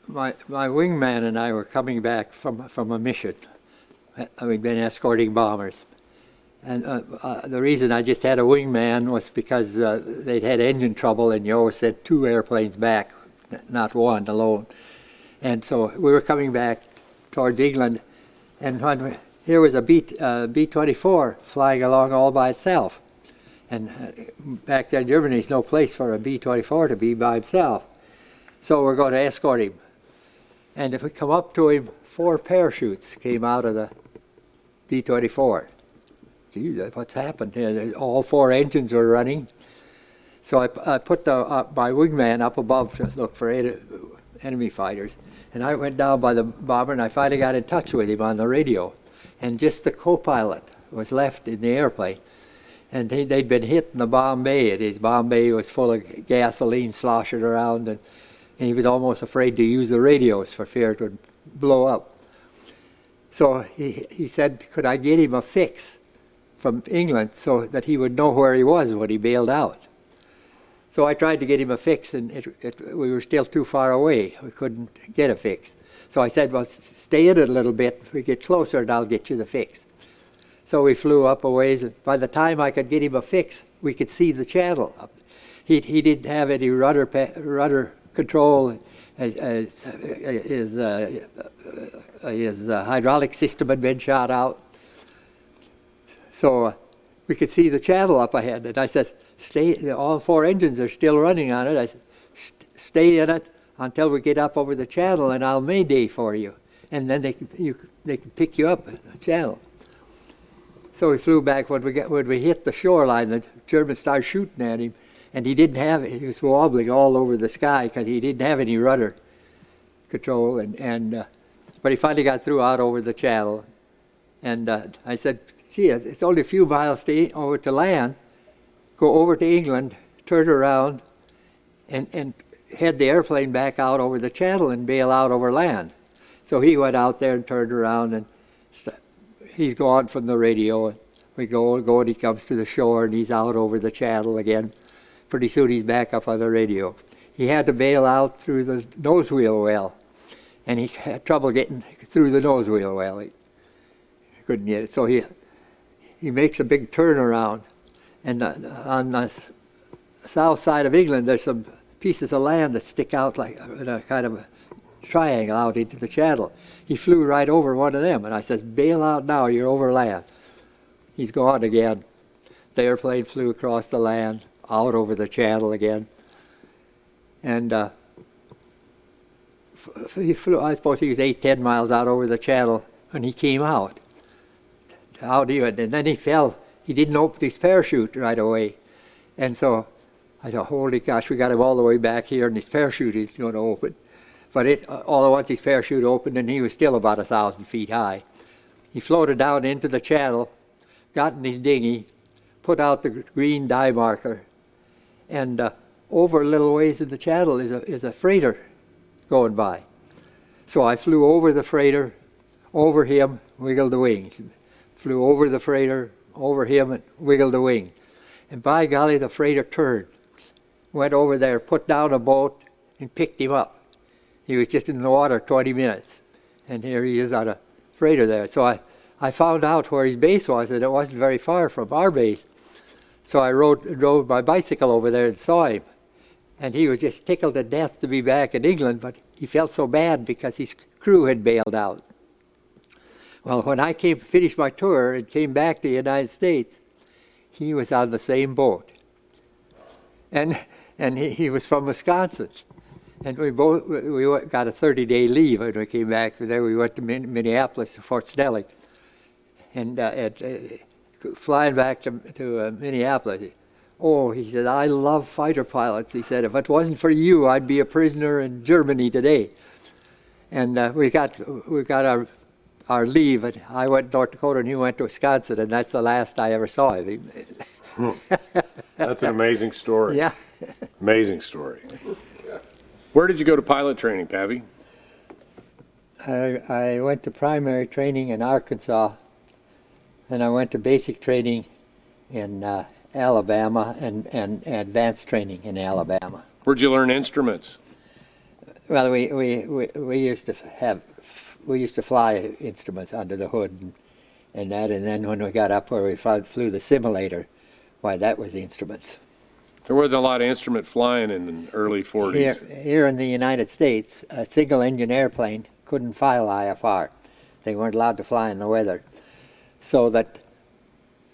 my wingman and I were coming back from a mission. We'd been escorting bombers. And the reason I just had a wingman was because they'd had engine trouble, and you always said 2 airplanes back, not 1 alone. And so we were coming back towards England, and here was a B-24 flying along all by itself. And back there in Germany, there's no place for a B-24 to be by himself. So we're going to escort him. And if we come up to him, 4 parachutes came out of the B-24. Gee, what's happened here? All 4 engines were running. So I put my wingman up above to look for enemy fighters. And I went down by the bomber, and I finally got in touch with him on the radio. And just the co-pilot was left in the airplane. And they'd been hit in the bomb bay. And his bomb bay was full of gasoline sloshing around, and he was almost afraid to use the radios for fear it would blow up. So he said, could I get him a fix from England so that he would know where he was when he bailed out? So I tried to get him a fix, and we were still too far away. We couldn't get a fix. So I said, well, stay in it a little bit. If we get closer, and I'll get you the fix. So we flew up a ways, and by the time I could get him a fix, we could see the channel. He didn't have any rudder control. His hydraulic system had been shot out. So we could see the channel up ahead. And I said, stay, all 4 engines are still running on it. I said, stay in it until we get up over the channel, and I'll mayday for you. And then they can pick you up in the channel. So we flew back. When we hit the shoreline, the Germans started shooting at him, and he was wobbling all over the sky because he didn't have any rudder control. But he finally got through out over the channel. And I said, gee, it's only a few miles over to land. Go over to England, turn around, and head the airplane back out over the channel and bail out over land. So he went out there and turned around, and he's gone from the radio. And we go, and he comes to the shore, and he's out over the channel again. Pretty soon he's back up on the radio. He had to bail out through the nose wheel well, and he had trouble getting through the nose wheel well. He couldn't get it. So he makes a big turnaround. And on the south side of England, there's some pieces of land that stick out like in a kind of a triangle out into the channel. He flew right over one of them, and I said, bail out now, you're over land. He's gone again. The airplane flew across the land, out over the channel again. And he flew, I suppose he was 8-10 miles out over the channel when he came out. And then he fell. He didn't open his parachute right away. And so I thought, holy gosh, we got him all the way back here, and his parachute is going to open. But all at once his parachute opened, and he was still about 1,000 feet high. He floated down into the channel, got in his dinghy, put out the green dye marker, and over a little ways in the channel is a freighter going by. So I flew over the freighter, over him, wiggled the wings. Flew over the freighter, over him, and wiggled the wing. And by golly, the freighter turned, went over there, put down a boat, and picked him up. He was just in the water 20 minutes, and here he is on a freighter there. So I found out where his base was, and it wasn't very far from our base. So I drove my bicycle over there and saw him. And he was just tickled to death to be back in England, but he felt so bad because his crew had bailed out. Well, when I finished my tour and came back to the United States, he was on the same boat. And he was from Wisconsin. And we got a 30-day leave when we came back from there. We went to Minneapolis, to Fort Snelling. And flying back to Minneapolis, oh, he said, I love fighter pilots. He said, if it wasn't for you, I'd be a prisoner in Germany today. And we got our leave, and I went to North Dakota, and he went to Wisconsin, and that's the last I ever saw of him. That's an amazing story. Yeah. Amazing story. Where did you go to pilot training, Pappy? I went to primary training in Arkansas, and I went to basic training in Alabama and advanced training in Alabama. Where'd you learn instruments? Well, we used to fly instruments under the hood and that, and then when we got up where we flew the simulator, why, that was instruments. There wasn't a lot of instrument flying in the early 40s. Here in the United States, a single engine airplane couldn't file IFR. They weren't allowed to fly in the weather. So that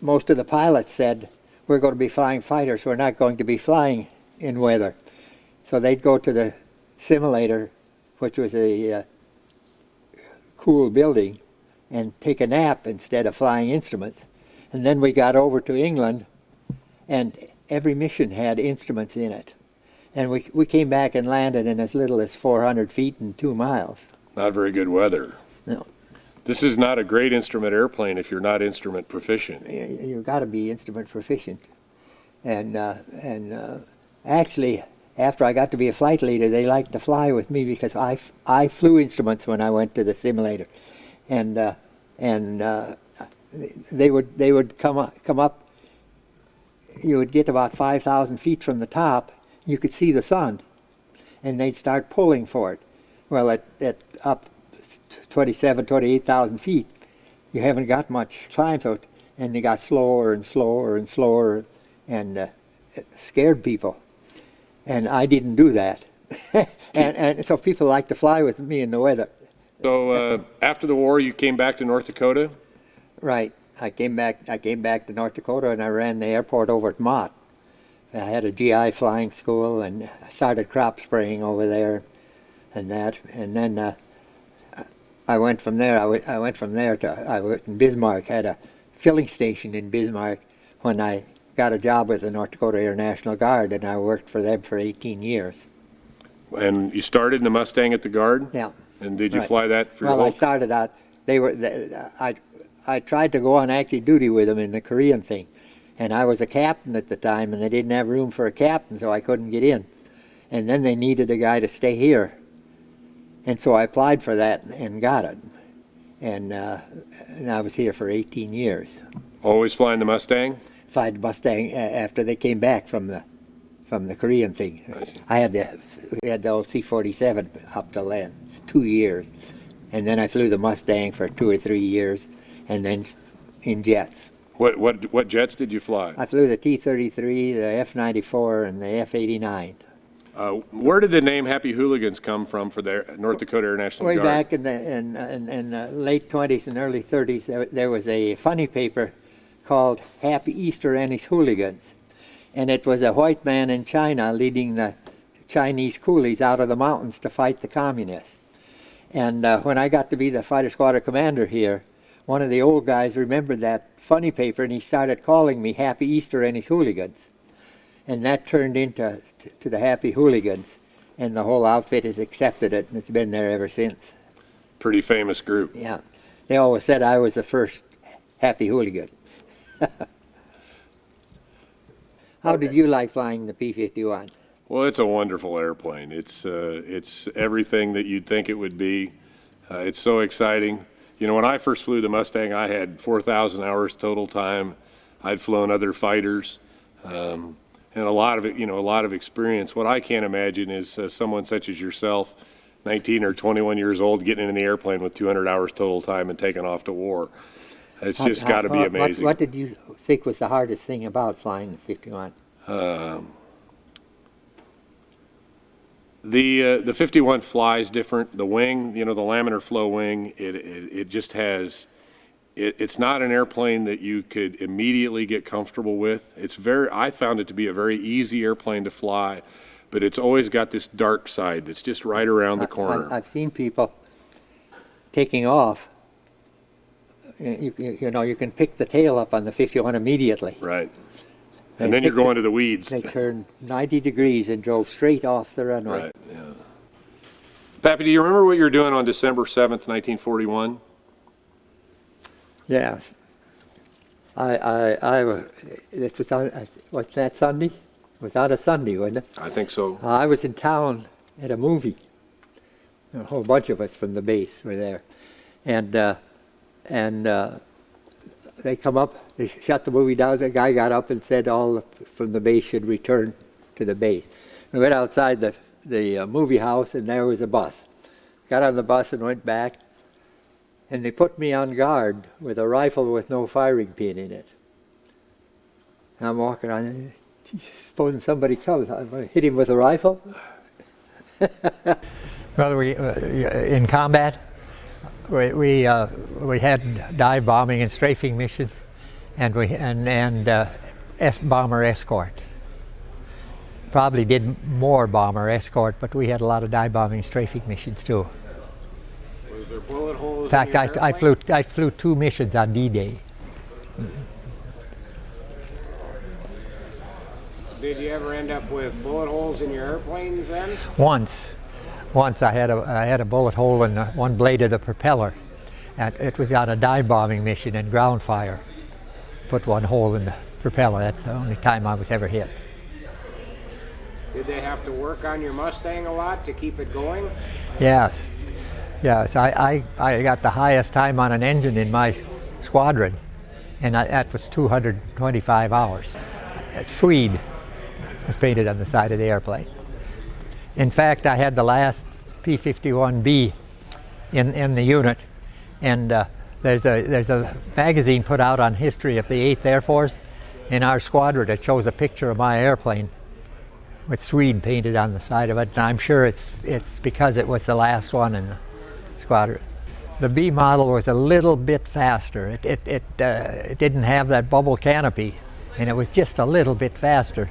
most of the pilots said, we're going to be flying fighters, we're not going to be flying in weather. So they'd go to the simulator, which was a cool building, and take a nap instead of flying instruments. And then we got over to England, and every mission had instruments in it. And we came back and landed in as little as 400 feet and 2 miles. Not very good weather. No. This is not a great instrument airplane if you're not instrument proficient. You've got to be instrument proficient. And actually, after I got to be a flight leader, they liked to fly with me because I flew instruments when I went to the simulator. And they would come up. You would get about 5,000 feet from the top. You could see the sun, and they'd start pulling for it. Well, at up 27, 28,000 feet, you haven't got much climb, so and they got slower and slower and slower, and it scared people. And I didn't do that, and so people like to fly with me in the weather. So after the war, you came back to North Dakota? Right. I came back to North Dakota, and I ran the airport over at Mott. I had a GI flying school, and I started crop spraying over there, and that. And then I went from there. I went in Bismarck. Had a filling station in Bismarck when I got a job with the North Dakota Air National Guard, and I worked for them for 18 years. And you started in the Mustang at the Guard? Yeah. And did you Right. fly that for your Well, I whole... started out. I tried to go on active duty with them in the Korean thing, and I was a captain at the time, and they didn't have room for a captain, so I couldn't get in. And then they needed a guy to stay here, and so I applied for that and got it. And I was here for 18 years. Always flying the Mustang? Flied the Mustang after they came back from the Korean thing. I see. We had the old C-47 up till then, 2 years, and then I flew the Mustang for 2 or 3 years, and then in jets. What jets did you fly? I flew the T-33, the F-94, and the F-89. Where did the name Happy Hooligans come from for the North Dakota Air National Way Guard? back in the late 20s and early 30s, there was a funny paper called Happy Easter and His Hooligans. And it was a white man in China leading the Chinese coolies out of the mountains to fight the communists. And when I got to be the Fighter Squadron commander here, one of the old guys remembered that funny paper, and he started calling me Happy Easter and His Hooligans. And that turned into the Happy Hooligans, and the whole outfit has accepted it, and it's been there ever since. Pretty famous group. Yeah. They always said I was the first Happy Hooligan. How did you like flying the P-51? Well, it's a wonderful airplane. It's everything that you'd think it would be. It's so exciting. You know, when I first flew the Mustang, I had 4,000 hours total time. I'd flown other fighters, and a lot of experience. What I can't imagine is someone such as yourself, 19 or 21 years old, getting in the airplane with 200 hours total time and taking off to war. It's just got to be amazing. What did you think was the hardest thing about flying the 51? The 51 flies different. The wing, you know, the laminar flow wing, it just has, it's not an airplane that you could immediately get comfortable with. I found it to be a very easy airplane to fly, but it's always got this dark side that's just right around the corner. I've seen people taking off. You know, you can pick the tail up on the 51 immediately. Right. And then you're going to the weeds. They turned 90 degrees and drove straight off the runway. Right, yeah. Pappy, do you remember what you were doing on December 7th, 1941? Yeah. This was on, what's that, Sunday? It was on a Sunday, wasn't it? I think so. I was in town at a movie. A whole bunch of us from the base were there. And they come up, they shut the movie down. The guy got up and said all from the base should return to the base. We went outside the the movie house, and there was a bus. Got on the bus and went back, and they put me on guard with a rifle with no firing pin in it. And I'm walking on, supposing somebody comes, I'm going to hit him with a rifle? Well, we in combat, we had dive bombing and strafing missions, and bomber escort. Probably did more bomber escort, but we had a lot of dive bombing and strafing missions too. Was there bullet holes? In fact, in your I flew 2 missions on D-Day. Did you ever end up with bullet holes in your airplanes then? Once I had a bullet hole in one blade of the propeller. And it was on a dive bombing mission and ground fire. Put one hole in the propeller. That's the only time I was ever hit. Did they have to work on your Mustang a lot to keep it going? Yes. I got the highest time on an engine in my squadron, and that was 225 hours. A Swede was painted on the side of the airplane. In fact, I had the last P-51B in the unit, and there's a magazine put out on history of the 8th Air Force in our squadron that shows a picture of my airplane with Swede painted on the side of it, and I'm sure it's because it was the last one in the squadron. The B model was a little bit faster. It didn't have that bubble canopy, and it was just a little bit faster,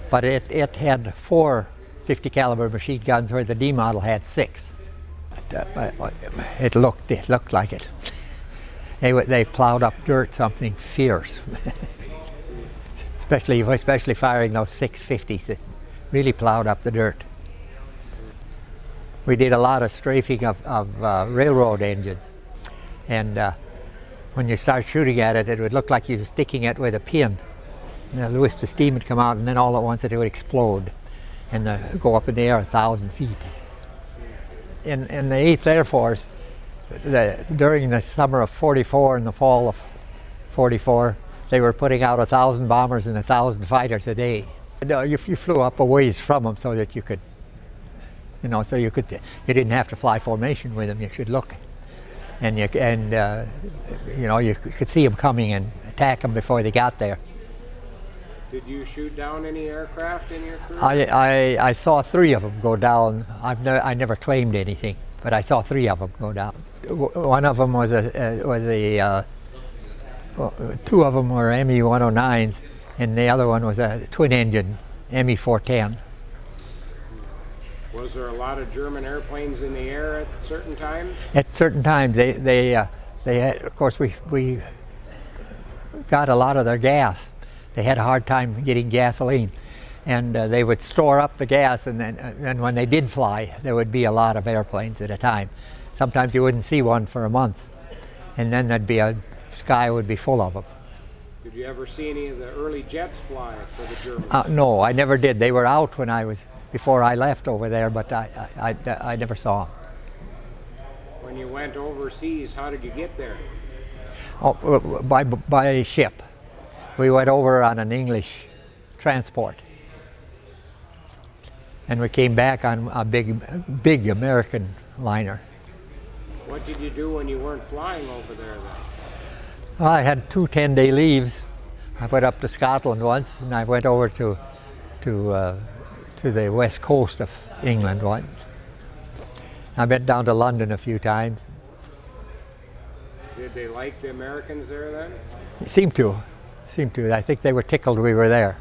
but it had 4 50 caliber machine guns where the D model had 6. It looked like it. They plowed up dirt, something fierce. especially firing those 650s. It really plowed up the dirt. We did a lot of strafing of railroad engines, and when you start shooting at it, it would look like you were sticking it with a pin. And the wisps of steam would come out, and then all at once it would explode and go up in the air 1,000 feet. In the 8th Air Force, during the summer of '44 and the fall of '44, they were putting out 1,000 bombers and 1,000 fighters a day. You flew up a ways from them so that you could, you didn't have to fly formation with them. You could look, and you could see them coming and attack them before they got there. Did you shoot down any aircraft in your crew? I saw 3 of them go down. I never claimed anything, but I saw 3 of them go down. One of them was 2 of them were Me-109s, and the other one was a twin-engine Me-410. Was there a lot of German airplanes in the air at certain times? At certain times, they had, of course, we got a lot of their gas. They had a hard time getting gasoline, and they would store up the gas, and then when they did fly, there would be a lot of airplanes at a time. Sometimes you wouldn't see one for a month, and then sky would be full of them. Did you ever see any of the early jets fly for the Germans? No, I never did. They were out before I left over there, but I never saw them. When you went overseas, how did you get there? Oh, by ship. We went over on an English transport, and we came back on a big American liner. What did you do when you weren't flying over there then? Well, I had 2 10-day leaves. I went up to Scotland once, and I went over to the west coast of England once. I went down to London a few times. Did they like the Americans there then? Seemed to. I think they were tickled we were there.